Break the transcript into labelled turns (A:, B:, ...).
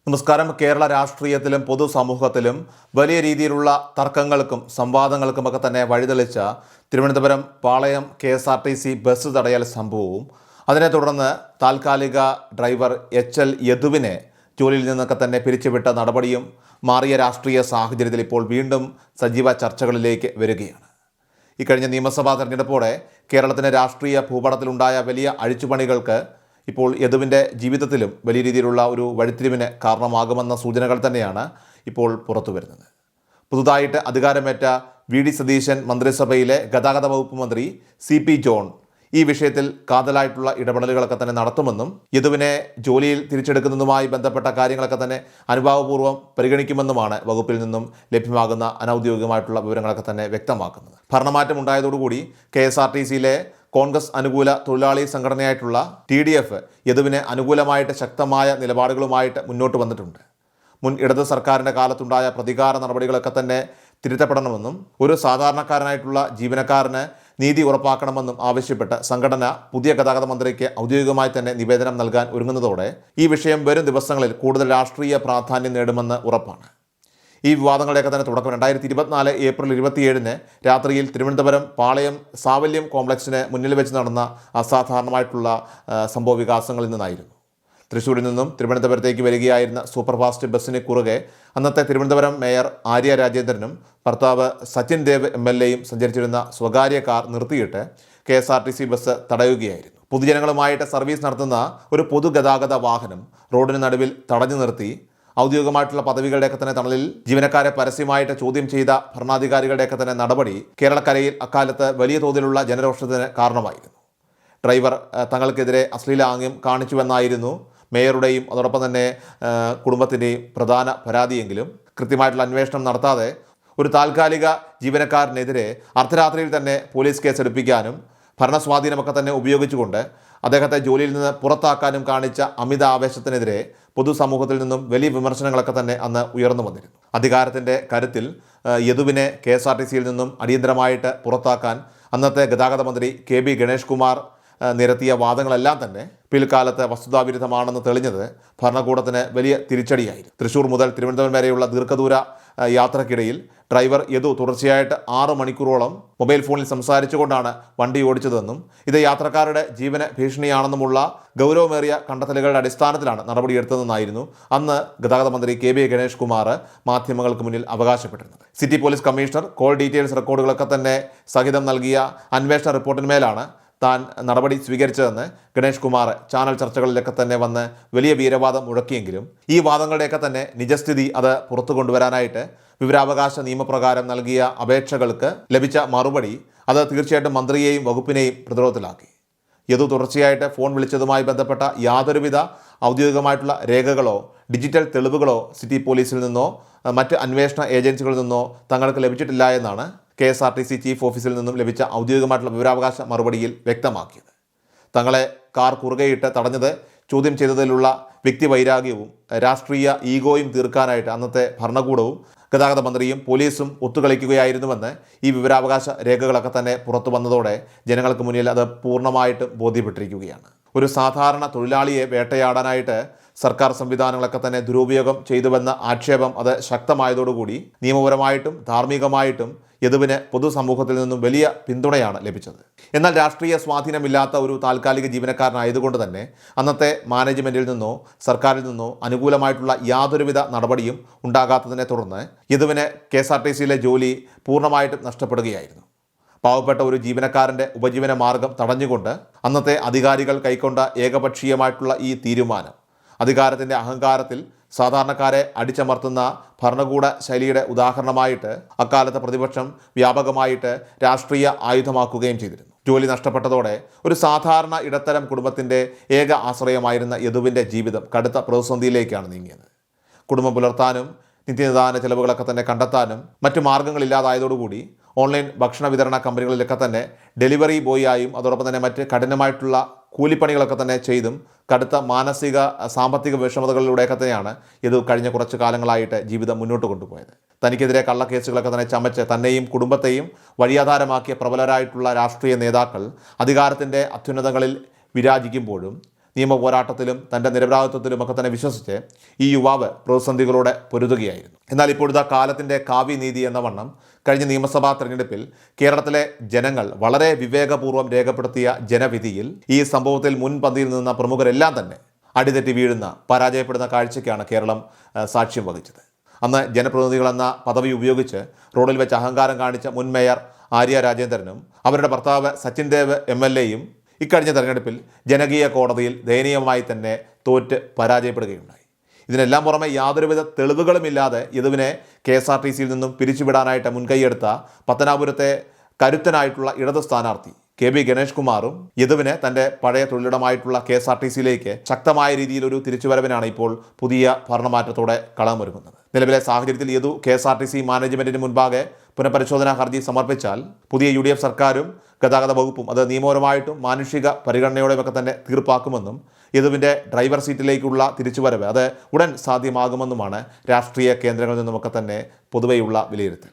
A: നമസ്കാരം. കേരള രാഷ്ട്രീയത്തിലും പൊതുസമൂഹത്തിലും വലിയ രീതിയിലുള്ള തർക്കങ്ങൾക്കും സംവാദങ്ങൾക്കുമൊക്കെ തന്നെ വഴിതെളിച്ച തിരുവനന്തപുരം പാളയം KSRTC ബസ് തടയൽ സംഭവവും അതിനെ തുടർന്ന് താൽക്കാലിക ഡ്രൈവർ HL യദുവിനെ ജോലിയിൽ നിന്നൊക്കെ തന്നെ പിരിച്ചുവിട്ട നടപടിയും മാറിയ രാഷ്ട്രീയ സാഹചര്യത്തിൽ ഇപ്പോൾ വീണ്ടും സജീവ ചർച്ചകളിലേക്ക് വരികയാണ്. ഇക്കഴിഞ്ഞ നിയമസഭാ തെരഞ്ഞെടുപ്പോടെ കേരളത്തിൻ്റെ രാഷ്ട്രീയ ഭൂപടത്തിലുണ്ടായ വലിയ അഴിച്ചുപണികൾക്ക് ഇപ്പോൾ യദുവിൻ്റെ ജീവിതത്തിലും വലിയ രീതിയിലുള്ള ഒരു വഴിത്തിരിവിന് കാരണമാകുമെന്ന സൂചനകൾ തന്നെയാണ് ഇപ്പോൾ പുറത്തു വരുന്നത്. പുതുതായിട്ട് അധികാരമേറ്റ VD സതീശൻ മന്ത്രിസഭയിലെ ഗതാഗത വകുപ്പ് മന്ത്രി CP ജോൺ ഈ വിഷയത്തിൽ കാതലായിട്ടുള്ള ഇടപെടലുകളൊക്കെ തന്നെ നടത്തുമെന്നും യദുവിനെ ജോലിയിൽ തിരിച്ചെടുക്കുന്നതുമായി ബന്ധപ്പെട്ട കാര്യങ്ങളൊക്കെ തന്നെ അനുഭാവപൂർവ്വം പരിഗണിക്കുമെന്നുമാണ് വകുപ്പിൽ നിന്നും ലഭ്യമാകുന്ന അനൗദ്യോഗികമായിട്ടുള്ള വിവരങ്ങളൊക്കെ തന്നെ വ്യക്തമാക്കുന്നത്. ഭരണമാറ്റം ഉണ്ടായതോടുകൂടി KSRTCയിലെ കോൺഗ്രസ് അനുകൂല തൊഴിലാളി സംഘടനയായിട്ടുള്ള TDF യദുവിന് അനുകൂലമായിട്ട് ശക്തമായ നിലപാടുകളുമായിട്ട് മുന്നോട്ട് വന്നിട്ടുണ്ട്. മുൻ ഇടത് സർക്കാരിൻ്റെ കാലത്തുണ്ടായ പ്രതികാര നടപടികളൊക്കെ തന്നെ തിരുത്തപ്പെടണമെന്നും ഒരു സാധാരണക്കാരനായിട്ടുള്ള ജീവനക്കാരന് നീതി ഉറപ്പാക്കണമെന്നും ആവശ്യപ്പെട്ട് സംഘടന പുതിയ ഗതാഗത മന്ത്രിക്ക് ഔദ്യോഗികമായി തന്നെ നിവേദനം നൽകാൻ ഒരുങ്ങുന്നതോടെ ഈ വിഷയം വരും ദിവസങ്ങളിൽ കൂടുതൽ രാഷ്ട്രീയ പ്രാധാന്യം നേടുമെന്ന് ഉറപ്പാണ്. ഈ വിവാദങ്ങളുടെയൊക്കെ തന്നെ തുടക്കം 2024 ഏപ്രിൽ 27 രാത്രിയിൽ തിരുവനന്തപുരം പാളയം സാവല്യം കോംപ്ലക്സിന് മുന്നിൽ വെച്ച് നടന്ന അസാധാരണമായിട്ടുള്ള സംഭവ വികാസങ്ങളിൽ നിന്നായിരുന്നു. തൃശ്ശൂരിൽ നിന്നും തിരുവനന്തപുരത്തേക്ക് വരികയായിരുന്ന സൂപ്പർഫാസ്റ്റ് ബസ്സിന് കുറുകെ അന്നത്തെ തിരുവനന്തപുരം മേയർ ആര്യ രാജേന്ദ്രനും ഭർത്താവ് സച്ചിൻ ദേവ് MLAയും സഞ്ചരിച്ചിരുന്ന സ്വകാര്യ കാർ നിർത്തിയിട്ട് KSRTC ബസ് തടയുകയായിരുന്നു. പൊതുജനങ്ങളുമായിട്ട് സർവീസ് നടത്തുന്ന ഒരു പൊതുഗതാഗത വാഹനം റോഡിന് നടുവിൽ തടഞ്ഞു നിർത്തി ഔദ്യോഗികമായിട്ടുള്ള പദവികളുടെയൊക്കെ തന്നെ തണലിൽ ജീവനക്കാരെ പരസ്യമായിട്ട് ചോദ്യം ചെയ്ത ഭരണാധികാരികളുടെയൊക്കെ തന്നെ നടപടി കേരളക്കരയിൽ അക്കാലത്ത് വലിയ തോതിലുള്ള ജനരോഷത്തിന് കാരണമായിരുന്നു. ഡ്രൈവർ തങ്ങൾക്കെതിരെ അശ്ലീല ആംഗ്യം കാണിച്ചുവെന്നായിരുന്നു മേയറുടെയും അതോടൊപ്പം തന്നെ കുടുംബത്തിൻ്റെയും പ്രധാന പരാതിയെങ്കിലും കൃത്യമായിട്ടുള്ള അന്വേഷണം നടത്താതെ ഒരു താൽക്കാലിക ജീവനക്കാരനെതിരെ അർദ്ധരാത്രിയിൽ തന്നെ പോലീസ് കേസെടുപ്പിക്കാനും ഭരണസ്വാധീനമൊക്കെ തന്നെ ഉപയോഗിച്ചുകൊണ്ട് അദ്ദേഹത്തെ ജോലിയിൽ നിന്ന് പുറത്താക്കാനും കാണിച്ച അമിത ആവേശത്തിനെതിരെ പൊതുസമൂഹത്തിൽ നിന്നും വലിയ വിമർശനങ്ങളൊക്കെ തന്നെ അന്ന് ഉയർന്നു വന്നിരുന്നു. അധികാരത്തിൻ്റെ കരുത്തിൽ യദുവിനെ KSRTCയിൽ നിന്നും അടിയന്തരമായിട്ട് പുറത്താക്കാൻ അന്നത്തെ ഗതാഗത മന്ത്രി KB ഗണേഷ് കുമാർ നിരത്തിയ വാദങ്ങളെല്ലാം തന്നെ പിൽക്കാലത്ത് വസ്തുതാവിരുദ്ധമാണെന്ന് തെളിഞ്ഞത് ഭരണകൂടത്തിന് വലിയ തിരിച്ചടിയായിരുന്നു. തൃശ്ശൂർ മുതൽ തിരുവനന്തപുരം വരെയുള്ള ദീർഘദൂര യാത്രക്കിടയിൽ ഡ്രൈവർ യദു തുടർച്ചയായിട്ട് 6 മണിക്കൂറോളം മൊബൈൽ ഫോണിൽ സംസാരിച്ചുകൊണ്ടാണ് വണ്ടി ഓടിച്ചതെന്നും ഇത് യാത്രക്കാരുടെ ജീവന് ഭീഷണിയാണെന്നുമുള്ള ഗൗരവമേറിയ കണ്ടെത്തലുകളുടെ അടിസ്ഥാനത്തിലാണ് നടപടിയെടുത്തതെന്നായിരുന്നു അന്ന് ഗതാഗത മന്ത്രി KB ഗണേഷ് കുമാർ മാധ്യമങ്ങൾക്ക് മുന്നിൽ അവകാശപ്പെട്ടിരുന്നത്. City police commissioner call details റെക്കോർഡുകളൊക്കെ തന്നെ സഹിതം നൽകിയ അന്വേഷണ റിപ്പോർട്ടിന്മേലാണ് താൻ നടപടി സ്വീകരിച്ചതെന്ന് ഗണേഷ് കുമാർ ചാനൽ ചർച്ചകളിലൊക്കെ തന്നെ വന്ന് വലിയ വീരവാദം മുഴക്കിയെങ്കിലും ഈ വാദങ്ങളുടെയൊക്കെ തന്നെ നിജസ്ഥിതി അത് പുറത്തു കൊണ്ടുവരാനായിട്ട് വിവരാവകാശ നിയമപ്രകാരം നൽകിയ അപേക്ഷകൾക്ക് ലഭിച്ച മറുപടി അത് തീർച്ചയായിട്ടും മന്ത്രിയെയും വകുപ്പിനെയും പ്രതിരോധത്തിലാക്കി. യദു തുടർച്ചയായിട്ട് ഫോൺ വിളിച്ചതുമായി ബന്ധപ്പെട്ട യാതൊരുവിധ ഔദ്യോഗികമായിട്ടുള്ള രേഖകളോ ഡിജിറ്റൽ തെളിവുകളോ സിറ്റി പോലീസിൽ നിന്നോ മറ്റ് അന്വേഷണ ഏജൻസികളിൽ നിന്നോ തങ്ങൾക്ക് ലഭിച്ചിട്ടില്ല എന്നാണ് KSRTC ചീഫ് ഓഫീസിൽ നിന്നും ലഭിച്ച ഔദ്യോഗികമായിട്ടുള്ള വിവരാവകാശ മറുപടിയിൽ വ്യക്തമാക്കിയത്. തങ്ങളെ കാർ കുറുകെയിട്ട് തടഞ്ഞത് ചോദ്യം ചെയ്തതിലുള്ള വ്യക്തിവൈരാഗ്യവും രാഷ്ട്രീയ ഈഗോയും തീർക്കാനായിട്ട് അന്നത്തെ ഭരണകൂടവും ഗതാഗത മന്ത്രിയും പോലീസും ഒത്തുകളിക്കുകയായിരുന്നുവെന്ന് ഈ വിവരാവകാശ രേഖകളൊക്കെ തന്നെ പുറത്തു വന്നതോടെ ജനങ്ങൾക്ക് മുന്നിൽ അത് പൂർണ്ണമായിട്ടും ബോധ്യപ്പെട്ടിരിക്കുകയാണ്. ഒരു സാധാരണ തൊഴിലാളിയെ വേട്ടയാടാനായിട്ട് സർക്കാർ സംവിധാനങ്ങളൊക്കെ തന്നെ ദുരുപയോഗം ചെയ്തുവെന്ന ആക്ഷേപം അത് ശക്തമായതോടുകൂടി നിയമപരമായിട്ടും ധാർമ്മികമായിട്ടും യദുവിന് പൊതുസമൂഹത്തിൽ നിന്നും വലിയ പിന്തുണയാണ് ലഭിച്ചത്. എന്നാൽ രാഷ്ട്രീയ സ്വാധീനമില്ലാത്ത ഒരു താൽക്കാലിക ജീവനക്കാരനായതുകൊണ്ട് തന്നെ അന്നത്തെ മാനേജ്മെൻറ്റിൽ നിന്നോ സർക്കാരിൽ നിന്നോ അനുകൂലമായിട്ടുള്ള യാതൊരുവിധ നടപടിയും ഉണ്ടാകാത്തതിനെ തുടർന്ന് യദുവിന് KSRTCയിലെ ജോലി പൂർണ്ണമായിട്ടും നഷ്ടപ്പെടുകയായിരുന്നു. പാവപ്പെട്ട ഒരു ജീവനക്കാരൻ്റെ ഉപജീവന മാർഗം തടഞ്ഞുകൊണ്ട് അന്നത്തെ അധികാരികൾ കൈക്കൊണ്ട ഏകപക്ഷീയമായിട്ടുള്ള ഈ തീരുമാനം അധികാരത്തിൻ്റെ അഹങ്കാരത്തിൽ സാധാരണക്കാരെ അടിച്ചമർത്തുന്ന ഭരണകൂട ശൈലിയുടെ ഉദാഹരണമായിട്ട് അക്കാലത്തെ പ്രതിപക്ഷം വ്യാപകമായിട്ട് രാഷ്ട്രീയ ആയുധമാക്കുകയും ചെയ്തിരുന്നു. ജോലി നഷ്ടപ്പെട്ടതോടെ ഒരു സാധാരണ ഇടത്തരം കുടുംബത്തിൻ്റെ ഏക ആശ്രയമായിരുന്ന യദുവിൻ്റെ ജീവിതം കടുത്ത പ്രതിസന്ധിയിലേക്കാണ് നീങ്ങിയത്. കുടുംബം പുലർത്താനും നിത്യനിദാന ചെലവുകളൊക്കെ തന്നെ കണ്ടെത്താനും മറ്റു മാർഗ്ഗങ്ങളില്ലാതായതോടുകൂടി ഓൺലൈൻ ഭക്ഷണ വിതരണ കമ്പനികളിലൊക്കെ തന്നെ ഡെലിവറി ബോയിയായും അതോടൊപ്പം തന്നെ മറ്റ് കഠിനമായിട്ടുള്ള കൂലിപ്പണികളൊക്കെ തന്നെ ചെയ്തും കടുത്ത മാനസിക സാമ്പത്തിക വിഷമതകളിലൂടെയൊക്കെ തന്നെയാണ് ഇത് കഴിഞ്ഞ കുറച്ച് കാലങ്ങളായിട്ട് ജീവിതം മുന്നോട്ട് കൊണ്ടുപോയത്. തനിക്കെതിരെ കള്ളക്കേസുകളൊക്കെ തന്നെ ചമച്ച് തന്നെയും കുടുംബത്തെയും വഴിയാധാരമാക്കിയ പ്രബലരായിട്ടുള്ള രാഷ്ട്രീയ നേതാക്കൾ അധികാരത്തിൻ്റെ അത്യുന്നതങ്ങളിൽ വിരാജിക്കുമ്പോഴും നിയമ പോരാട്ടത്തിലും തൻ്റെ നിരപരാധിത്വത്തിലും ഒക്കെ തന്നെ വിശ്വസിച്ച് ഈ യുവാവ് പ്രതിസന്ധികളോടെ പൊരുതുകയായിരുന്നു. എന്നാൽ ഇപ്പോഴത്തെ കാലത്തിൻ്റെ കാവ്യനീതി എന്ന വണ്ണം കഴിഞ്ഞ നിയമസഭാ തെരഞ്ഞെടുപ്പിൽ കേരളത്തിലെ ജനങ്ങൾ വളരെ വിവേകപൂർവ്വം രേഖപ്പെടുത്തിയ ജനവിധിയിൽ ഈ സംഭവത്തിൽ മുൻപന്തിയിൽ നിന്ന പ്രമുഖരെല്ലാം തന്നെ അടിതെറ്റി വീഴുന്ന പരാജയപ്പെടുന്ന കാഴ്ചയ്ക്കാണ് കേരളം സാക്ഷ്യം വഹിച്ചത്. അന്ന് ജനപ്രതിനിധികളെന്ന പദവി ഉപയോഗിച്ച് റോഡിൽ വെച്ച് അഹങ്കാരം കാണിച്ച മുൻ മേയർ ആര്യ രാജേന്ദ്രനും അവരുടെ ഭർത്താവ് സച്ചിൻ ദേവ് MLA-യും ഇക്കഴിഞ്ഞ തെരഞ്ഞെടുപ്പിൽ ജനകീയ കോടതിയിൽ ദയനീയമായി തന്നെ തോറ്റ് പരാജയപ്പെടുകയുണ്ടായി. ഇതിനെല്ലാം പുറമെ യാതൊരുവിധ തെളിവുകളുമില്ലാതെ യദുവിനെ KSRTC-യിൽ നിന്നും പിരിച്ചുവിടാനായിട്ട് മുൻകൈയെടുത്ത പത്തനാപുരത്തെ കരുത്തനായിട്ടുള്ള ഇടത് സ്ഥാനാർത്ഥി KB ഗണേഷ് കുമാറും യദുവിനെ തൻ്റെ പഴയ തൊഴിലിടമായിട്ടുള്ള KSRTC-യിലേക്ക് ശക്തമായ രീതിയിൽ ഒരു തിരിച്ചുവരവിനാണ് ഇപ്പോൾ പുതിയ ഭരണമാറ്റത്തോടെ കളമൊരുങ്ങുന്നത്. നിലവിലെ സാഹചര്യത്തിൽ യദു KSRTC മാനേജ്മെൻറ്റിന് മുൻപാകെ പുനഃപരിശോധനാ ഹർജി സമർപ്പിച്ചാൽ പുതിയ UDF സർക്കാരും ഗതാഗത വകുപ്പും അത് നിയമപരമായിട്ടും മാനുഷിക പരിഗണനയോടെയൊക്കെ തന്നെ തീർപ്പാക്കുമെന്നും യദുവിൻ്റെ ഡ്രൈവർ സീറ്റിലേക്കുള്ള തിരിച്ചുവരവ് അത് ഉടൻ സാധ്യമാകുമെന്നുമാണ് രാഷ്ട്രീയ കേന്ദ്രങ്ങളിൽ നിന്നുമൊക്കെ തന്നെ പൊതുവെയുള്ള വിലയിരുത്തൽ.